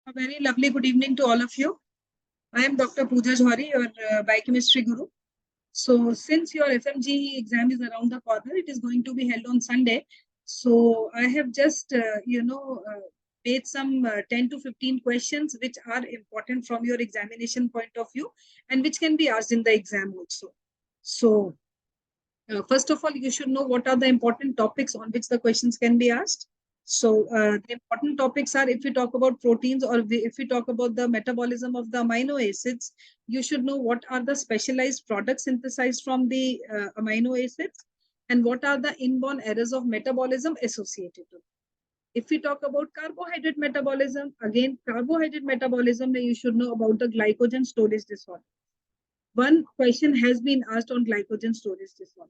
A very lovely good evening to all of you. I am Dr. Pooja Jhari, your biochemistry guru. So, since your FMGE exam is around the corner, it is going to be held on Sunday. So, I have just, made some 10 to 15 questions which are important from your examination point of view and which can be asked in the exam also. So, first of all, you should know what are the important topics on which the questions can be asked. So the important topics are, if we talk about proteins or if we talk about the metabolism of the amino acids, you should know what are the specialized products synthesized from the amino acids and what are the inborn errors of metabolism associated with. If we talk about carbohydrate metabolism, again, carbohydrate metabolism, you should know about the glycogen storage disorder. One question has been asked on glycogen storage disorder.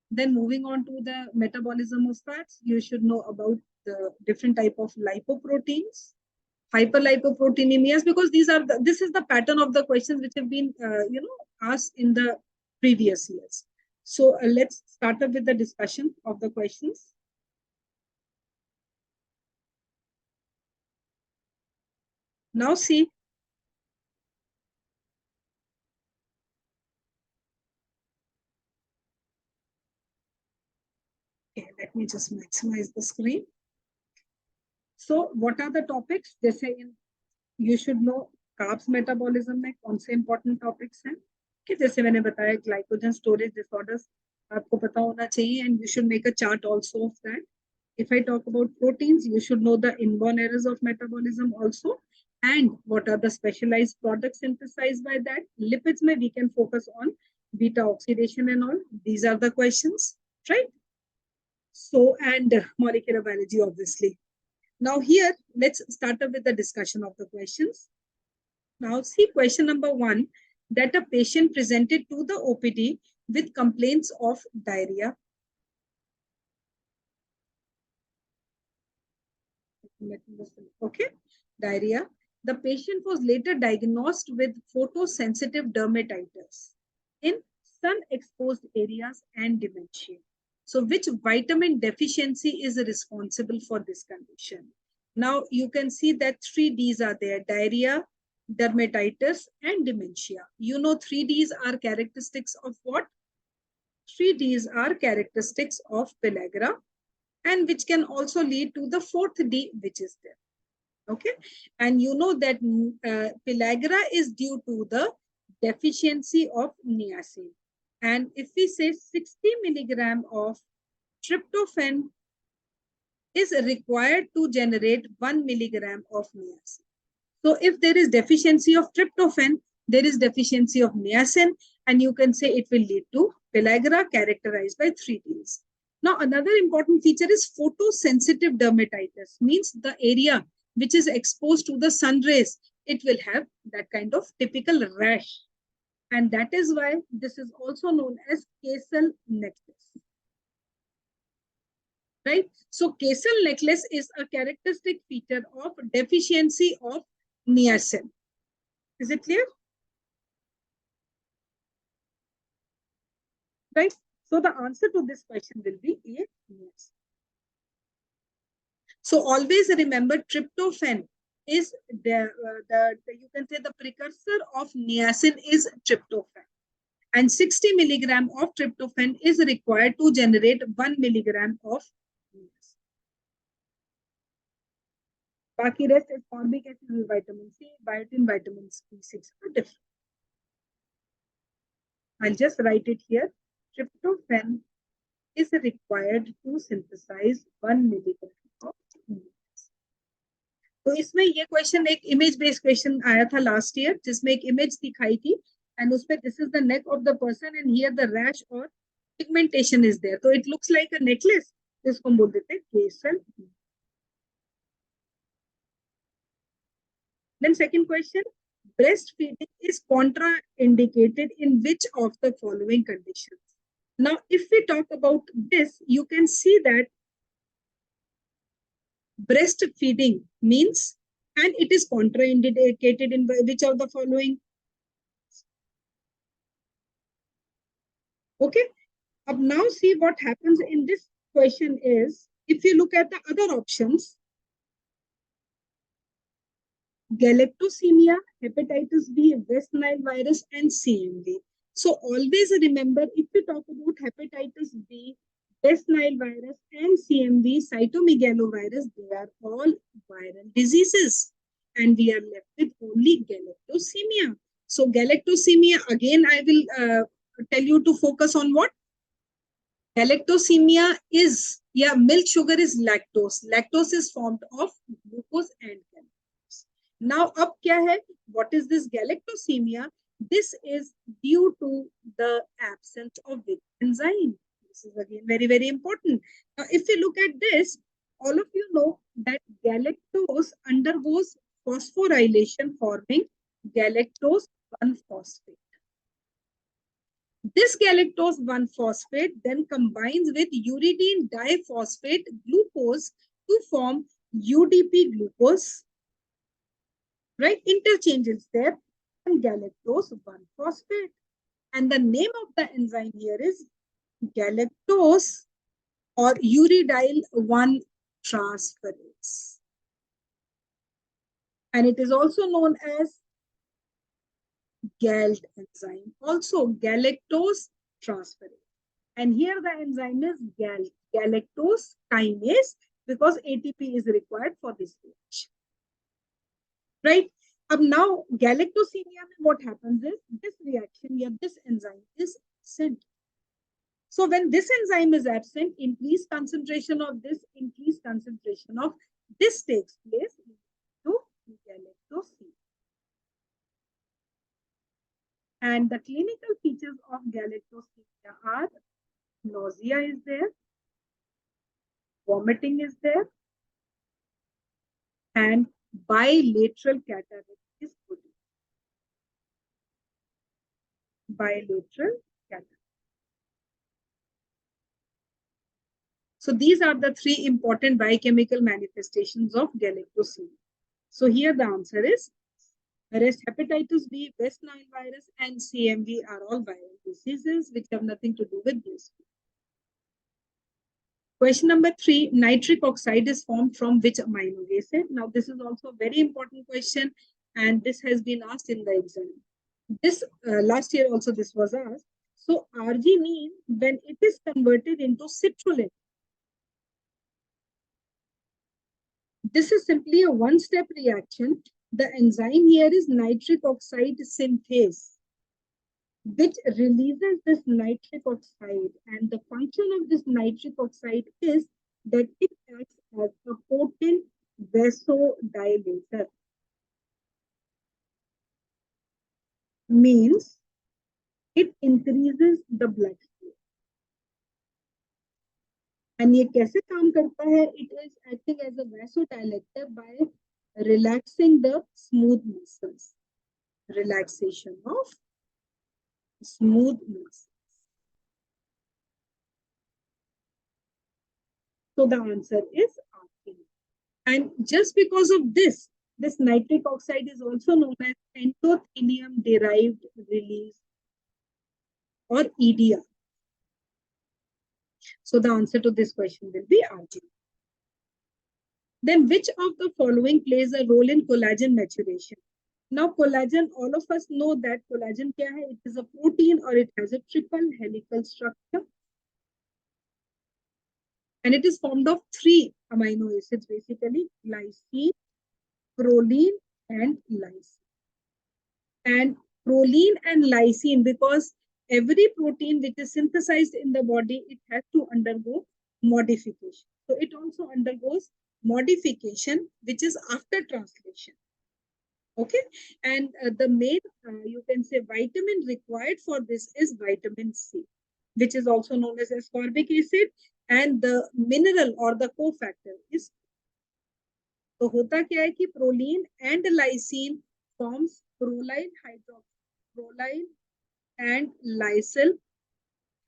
Then moving on to the metabolism of fats, you should know about the different type of lipoproteins, hyperlipoproteinemias, because this is the pattern of the questions which have been asked in the previous years. So let's start up with the discussion of the questions. Now see, okay, let me just maximize the screen. So what are the topics? जैसे you should know carbs metabolism में कौन से important topics हैं, कि जैसे मैंने बताया glycogen storage disorders आपको पता होना चाहिए, and you should make a chart also of that. If I talk about proteins, you should know the inborn errors of metabolism also, and what are the specialized products synthesized by that. Lipids mein we can focus on beta oxidation and all. These are the questions, right? So, and molecular biology, obviously. Now here, let's start up with the discussion of the questions. Now see question number 1, that a patient presented to the OPD with complaints of diarrhea. Okay, diarrhea. The patient was later diagnosed with photosensitive dermatitis in sun-exposed areas and dementia. So which vitamin deficiency is responsible for this condition? Now you can see that 3 Ds are there: diarrhea, dermatitis, and dementia. You know 3 Ds are characteristics of what? 3 Ds are characteristics of pellagra, and which can also lead to the 4th D, which is there. Okay, and you know that pellagra is due to the deficiency of niacin. And if we say 60 milligram of tryptophan is required to generate 1 milligram of niacin. So if there is deficiency of tryptophan, there is deficiency of niacin, and you can say it will lead to pellagra characterized by 3 Ds. Now, another important feature is photosensitive dermatitis, means the area which is exposed to the sun rays, it will have that kind of typical rash. And that is why this is also known as Kesel necklace. Right? So Kesel necklace is a characteristic feature of deficiency of niacin. Is it clear? Right? So the answer to this question will be A, yes. So always remember, tryptophan is you can say the precursor of niacin is tryptophan. And 60 milligram of tryptophan is required to generate 1 milligram of niacin. Baki rest is formic acid, vitamin C, biotin, vitamin B6 are different. I'll just write it here. Tryptophan is required to synthesize 1 milligram of niacin. तो इसमें ये question एक image based question आया था last year, जिसमें एक image दिखाई थी, एंड उसमें this is the neck of the person and here the rash और पिगमेंटेशन इज देयर, तो it looks like a necklace, इसको हम बोल देते हैं castle. Then second question, breastfeeding is contraindicated in which of the following conditions? Now, if we talk about this, you can see that breastfeeding means, and it is contraindicated in which of the following? Okay. Now see what happens in this question is, if you look at the other options, galactosemia, hepatitis B, West Nile virus, and CMV. So always remember, if you talk about hepatitis B, West Nile virus, and CMV, cytomegalovirus, they are all viral diseases. And we are left with only galactosemia. So galactosemia, again, I will tell you to focus on what? Galactosemia is, yeah, milk sugar is lactose. Lactose is formed of glucose and galactose. Now, up kya hai? What is this galactosemia? This is due to the absence of which enzyme. This is again very, very important. Now, if you look at this, all of you know that galactose undergoes phosphorylation forming galactose 1-phosphate. This galactose 1-phosphate then combines with uridine diphosphate glucose to form UDP glucose, right? Interchange is there and galactose 1-phosphate. And the name of the enzyme here is galactose or uridyl 1 transferase. And it is also known as GALT enzyme, also galactose transferase. And here the enzyme is galactose kinase, because ATP is required for this reaction. Right? Now, galactosemia, what happens is this reaction, this enzyme is absent. So when this enzyme is absent, increased concentration of this takes place to galactosemia. And the clinical features of galactosemia are nausea is there, vomiting is there, and bilateral cataract is produced. Bilateral cataract. So these are the 3 important biochemical manifestations of galactosemia. So here the answer is, whereas hepatitis B, West Nile virus, and CMV are all viral diseases which have nothing to do with this. Question number 3, nitric oxide is formed from which amino acid? Now, this is also a very important question, and this has been asked in the exam. This last year also this was asked. So, arginine, when it is converted into citrulline, this is simply a one-step reaction. The enzyme here is nitric oxide synthase, which releases this nitric oxide, and the function of this nitric oxide is that it acts as a potent vasodilator. Means it increases the blood flow. And ये कैसे काम करता है? It is acting as a vasodilator by relaxing the smooth muscles. Relaxation of smooth muscles. So the answer is arginine. And just because of this nitric oxide is also known as endothelium derived release, or EDR. So the answer to this question will be arginine. Then which of the following plays a role in collagen maturation? Now collagen, all of us know that collagen kya hai? It is a protein, or it has a triple helical structure. And it is formed of 3 amino acids, basically glycine, proline, and lysine. And proline and lysine, because every protein which is synthesized in the body, it has to undergo modification. So it also undergoes modification, which is after translation. Okay, and the main, you can say, vitamin required for this is vitamin C, which is also known as ascorbic acid, and the mineral or the cofactor is. तो होता क्या है कि proline and lysine forms proline and lysyl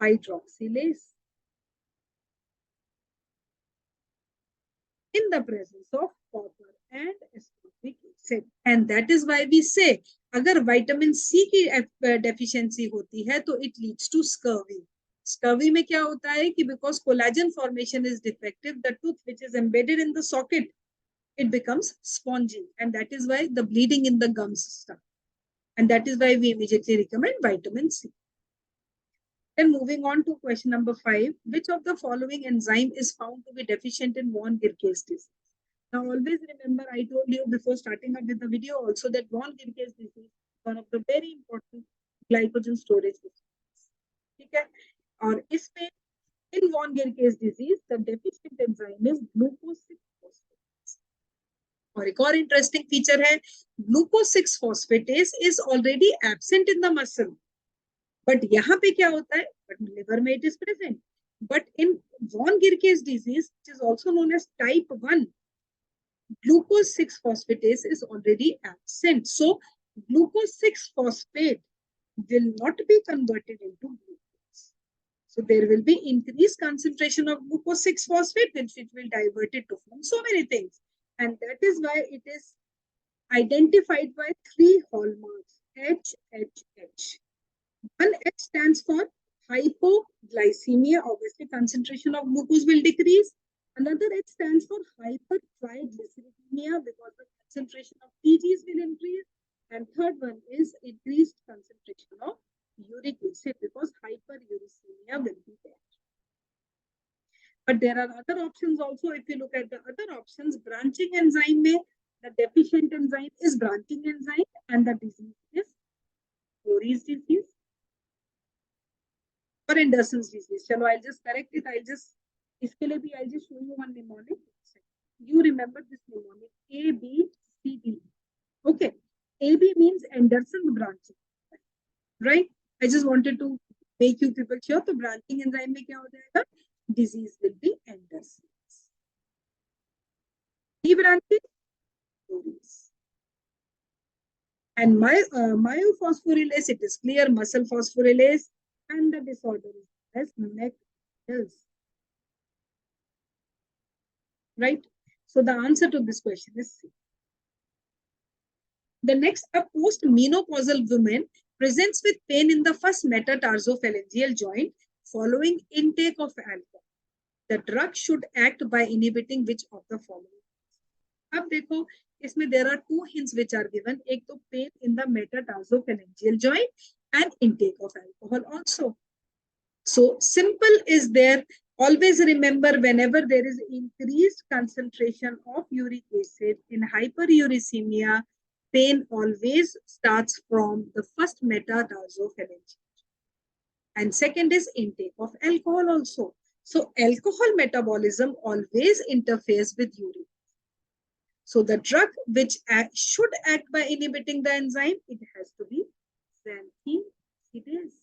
hydroxylase in the presence of copper and ascorbic acid. And that is why we say, अगर vitamin C की deficiency होती है तो it leads to scurvy. Scurvy में क्या होता है कि because collagen formation is defective, the tooth which is embedded in the socket, it becomes spongy, and that is why the bleeding in the gums starts. And that is why we immediately recommend vitamin C. Then moving on to question number 5, which of the following enzyme is found to be deficient in von Gierke's disease? Now, always remember, I told you before starting up with the video also that von Gierke's disease is one of the very important glycogen storage diseases. Okay? और इसमें in von Gierke's disease, the deficient enzyme is glucose 6-phosphatase. और एक और interesting feature है, glucose 6-phosphatase is already absent in the muscle. But यहाँ पे क्या होता है? But liver में it is present. But in von Gierke's disease, which is also known as type 1, glucose 6-phosphatase is already absent. So glucose 6-phosphate will not be converted into glucose. So there will be increased concentration of glucose 6-phosphate, which will divert it to form so many things. And that is why it is identified by 3 hallmarks, H, H, H. One H stands for hypoglycemia. Obviously, concentration of glucose will decrease. Another H stands for hypertriglyceridemia because the concentration of TGs will increase. And third one is increased concentration of uric acid because hyperuricemia will be there. But there are other options also. If you look at the other options, branching enzyme may, the deficient enzyme is branching enzyme and the disease is Cory's disease or Anderson's disease. Chalo, I'll just correct it. I'll just show you one mnemonic. You remember this mnemonic A, B, C, D. Okay. A, B means Anderson's branching. Right? I just wanted to make you people sure. So branching enzyme में क्या हो जाएगा? Disease will be Anderson's. D branching, Cory's. And myophosphorylase, it is clear, muscle phosphorylase, and the disorder is as McDonald's. Right? So the answer to this question is C. The next, a post-menopausal woman presents with pain in the first metatarsophalangeal joint following intake of alcohol. The drug should act by inhibiting which of the following? अब देखो, इसमें there are 2 hints which are given. एक तो pain in the metatarsophalangeal joint and intake of alcohol also. So simple is there. Always remember, whenever there is increased concentration of uric acid in hyperuricemia, pain always starts from the first metatarsophalangeal. And second is intake of alcohol also. So alcohol metabolism always interferes with urine. So the drug which should act by inhibiting the enzyme, it has to be xanthine oxidase.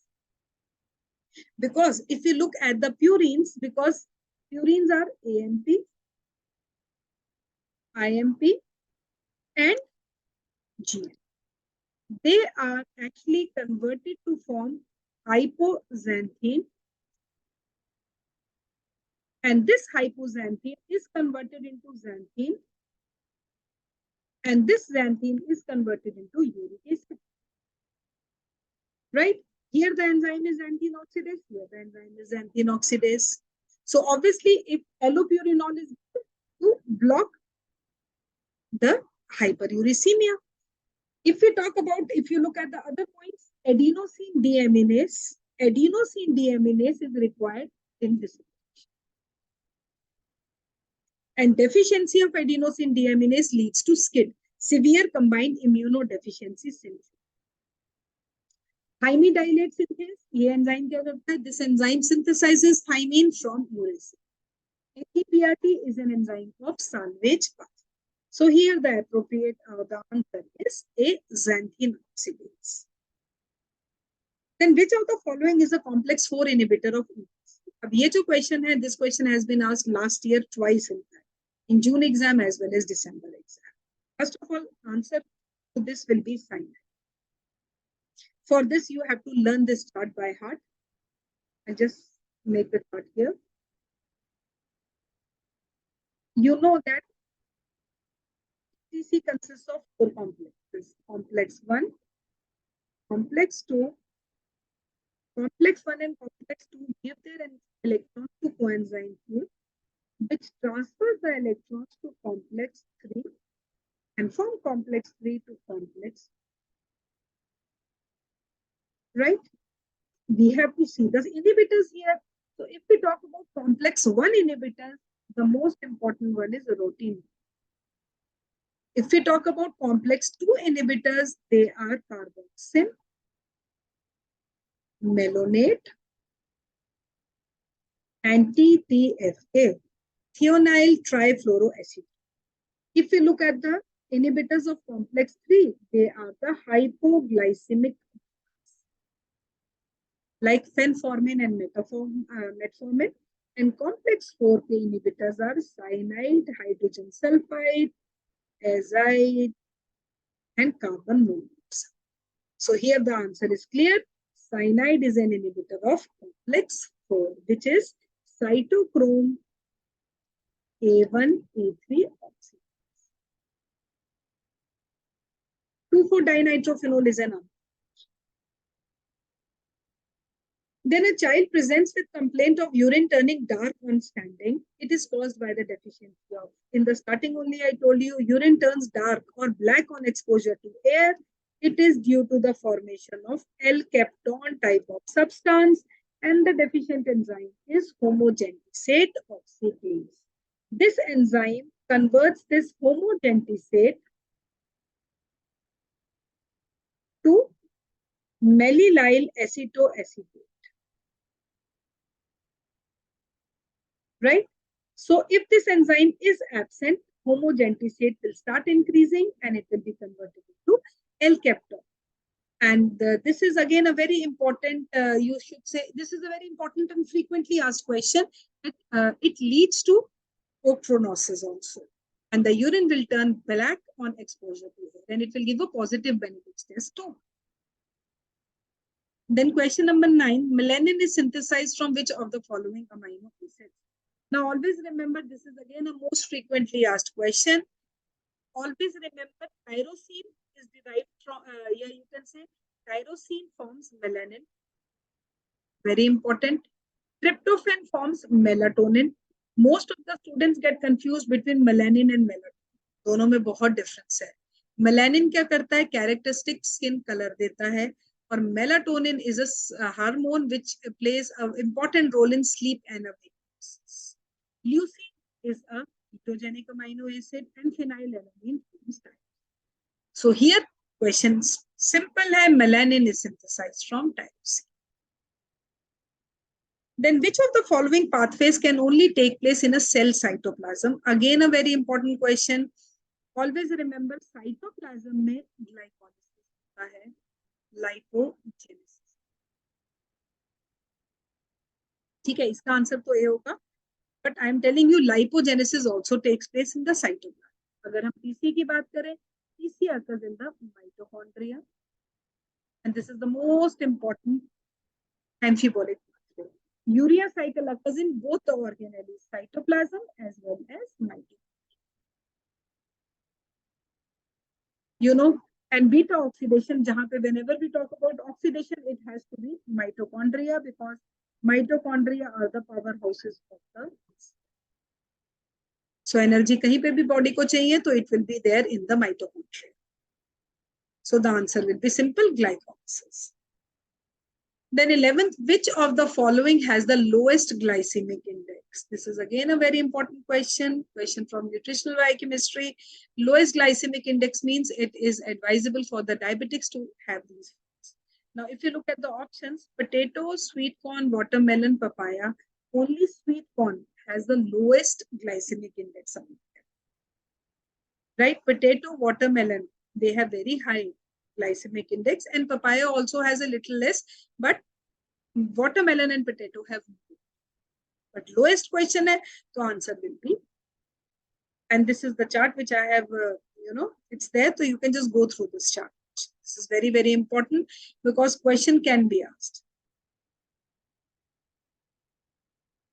Because if you look at the purines, because purines are AMP, IMP, and GM. They are actually converted to form hypoxanthine. And this hypoxanthine is converted into xanthine. And this xanthine is converted into uric acid. Right? Here the enzyme is xanthine oxidase. Here the enzyme is xanthine oxidase. So obviously, if allopurinol is to block the hyperuricemia. If we talk about, if you look at the other points, adenosine deaminase is required in this. And deficiency of adenosine deaminase leads to SCID, severe combined immunodeficiency syndrome. Thymidylate synthase, ये enzyme क्या करता है? This enzyme synthesizes thymine from uracil. NTPRT is an enzyme of salvage path. So here the appropriate the answer is a xanthine oxidase. Then which of the following is a complex 4 inhibitor of EPC? अब ये जो question है, this question has been asked last year twice in June exam as well as December exam. First of all, answer to this will be cyanide. For this, you have to learn this chart by heart. I just make the chart here. You know that EPC consists of 4 complexes. Complex 1, complex 2, complex 1 and complex 2 give their electrons to coenzyme 2. which transfers the electrons to complex 3 and from complex 3 to complex, right? We have to see the inhibitors here. So if we talk about complex 1 inhibitors, the most important one is rotin. If we talk about complex 2 inhibitors, they are carboxyl, malonate, and TTFA, thionyl trifluoroacetate. If we look at the inhibitors of complex 3, they are the hypoglycemic, like fenformin and metformin. And complex 4K inhibitors are cyanide, hydrogen sulfide, azide, and carbon monoxide. So here the answer is clear. Cyanide is an inhibitor of complex 4, which is cytochrome A1, A3 oxidase. 2,4-dinitrophenol is an amine. Then a child presents with complaint of urine turning dark on standing. It is caused by the deficiency of. In the starting only, I told you urine turns dark or black on exposure to air. It is due to the formation of L-captone type of substance, and the deficient enzyme is homogentisate oxidase. This enzyme converts this homogentisate to mallyl acetoacetate. Right? So if this enzyme is absent, homogentisate will start increasing and it will be converted into L-captone. And this is again a very important, you should say, this is a very important and frequently asked question. It leads to ochronosis also. And the urine will turn black on exposure to it. And it will give a positive benefits test too. Then question number 9, melanin is synthesized from which of the following amino acids? Now, always remember, this is again a most frequently asked question. Always remember, tyrosine is derived from, yeah, you can say, tyrosine forms melanin. Very important. Tryptophan forms melatonin. Most of the students get confused between melanin and melatonin. दोनों में बहुत difference है. Melanin क्या करता है? Characteristic skin color देता है. और melatonin is a hormone which plays an important role in sleep and awakeness. Leucine is a ketogenic amino acid and phenylalanine forms tyrosine. So here questions simple hai, melanin is synthesized from tyrosine. Then which of the following pathways can only take place in a cell cytoplasm? Again a very important question. Always remember cytoplasm में glycolysis होता है, lipogenesis. ठीक है, इसका answer तो ये होगा. But I am telling you, lipogenesis also takes place in the cytoplasm. अगर हम PC की बात करें, PC occurs in the mitochondria, and this is the most important amphibolic pathway. Urea cycle occurs in both the organelles, cytoplasm as well as mitochondria. You know, and beta oxidation, जहाँ पे whenever we talk about oxidation, it has to be mitochondria because mitochondria are the powerhouses of the. So energy कहीं पे भी body को चाहिए तो it will be there in the mitochondria. So the answer will be simple, glycolysis. Then 11th, which of the following has the lowest glycemic index? This is again a very important question from nutritional biochemistry. Lowest glycemic index means it is advisable for the diabetics to have these foods. Now, if you look at the options, potato, sweet corn, watermelon, papaya, only sweet corn has the lowest glycemic index. Right? Potato, watermelon, they have very high glycemic index, and papaya also has a little less, but watermelon and potato have more. But lowest question hai, so answer will be, and this is the chart which I have, it's there, so you can just go through this chart. This is very, very important because question can be asked.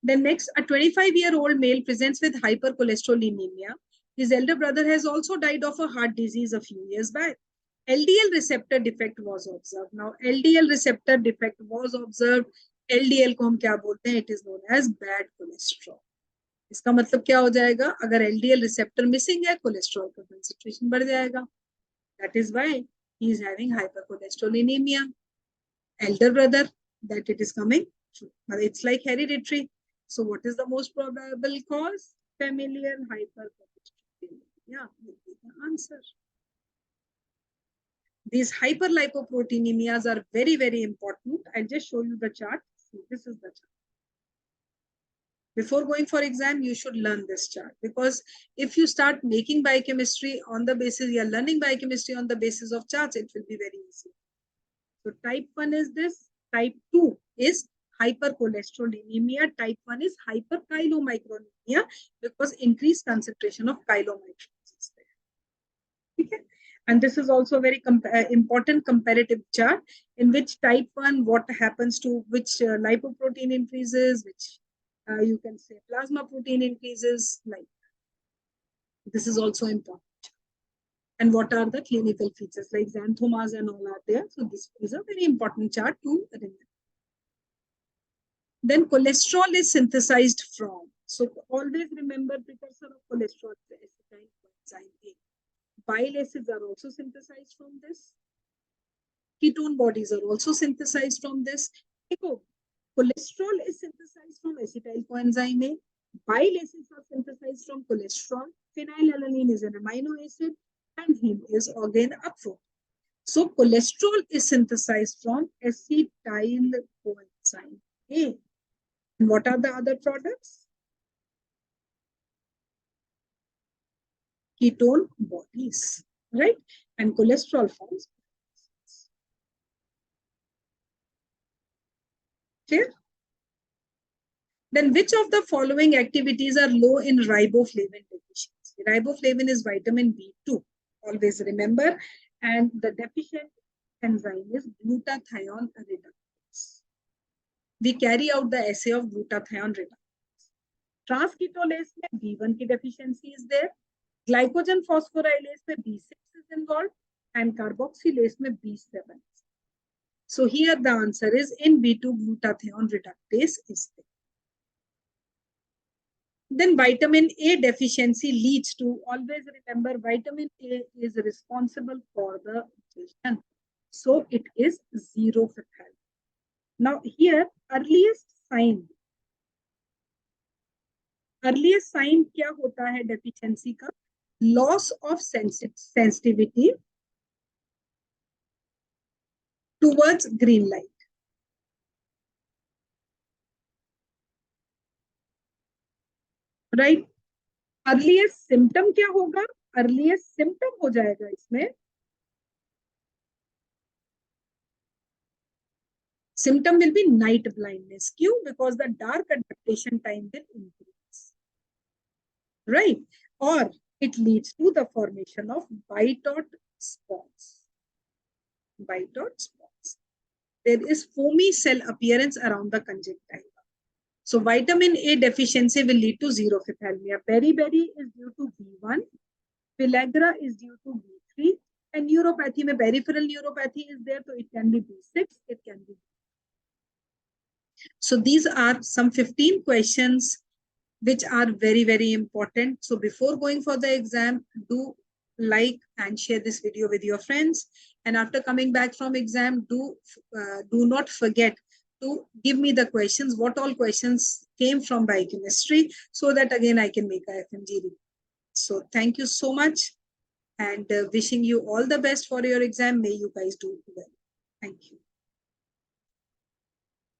Then next, a 25-year-old male presents with hypercholesterolemia. His elder brother has also died of a heart disease a few years back. LDL receptor defect was observed. Now, LDL receptor defect was observed. LDL को हम क्या बोलते हैं? It is known as bad cholesterol. इसका मतलब क्या हो जाएगा, अगर एलडीएल रिसेप्टर मिसिंग है कोलेस्ट्रॉल का कंसेंट्रेशन बढ़ जाएगा. That is why he is having hypercholesterolemia. Elder brother, that it is coming true. It's like hereditary. So what is the most probable cause? Familial hypercholesterolemia will be the answer. These hyperlipoproteinemias are very, very important. I'll just show you the chart. See, this is the chart. Before going for exam, you should learn this chart, because if you start making biochemistry on the basis, you're learning biochemistry on the basis of charts, it will be very easy. So type 1 is this, type 2 is hypercholesterolemia, type 1 is hyperchylomicronemia, because increased concentration of chylomicrons is there. Okay? And this is also a very important comparative chart, in which type 1, what happens to which lipoprotein increases, which you can say plasma protein increases, like this is also important. And what are the clinical features, like xanthomas and all are there. So this is a very important chart to remember. Then cholesterol is synthesized from. So always remember precursor of cholesterol is acetyl coenzyme A. Bile acids are also synthesized from this. Ketone bodies are also synthesized from this. Cholesterol is synthesized from acetyl coenzyme A. Bile acids are synthesized from cholesterol. Phenylalanine is an amino acid, and heme is again a protein. So cholesterol is synthesized from acetyl coenzyme A. And what are the other products? Ketone bodies, right? And cholesterol forms. Clear? Then which of the following activities are low in riboflavin deficiency? Riboflavin is vitamin B2. Always remember. And the deficient enzyme is glutathione reductase. We carry out the assay of glutathione reductase. Transketolase में B1 की deficiency is there. Glycogen phosphorylase में B6 is involved, and carboxylase में B7. So here the answer is in B2 glutathione reductase is there. Then vitamin A deficiency leads to, always remember, vitamin A is responsible for the vision. So it is 0 fatality. Now here earliest sign क्या होता है deficiency का? Loss of sensitivity towards green light. Right? Earliest symptom क्या होगा? Earliest symptom हो जाएगा इसमें. Symptom will be night blindness. Q? Because the dark adaptation time will increase. Right? Or it leads to the formation of Bitot spots. Bitot spots. There is foamy cell appearance around the conjunctiva. So vitamin A deficiency will lead to xerophthalmia. Beriberi is due to B1. Pellagra is due to B3. And neuropathy, mein peripheral neuropathy is there, so it can be B6, it can be. So these are some 15 questions which are very, very important. So before going for the exam, do like and share this video with your friends. And after coming back from exam, do not forget to give me the questions, what all questions came from biochemistry, so that again I can make a FMGE. So thank you so much, and wishing you all the best for your exam. May you guys do well. Thank you.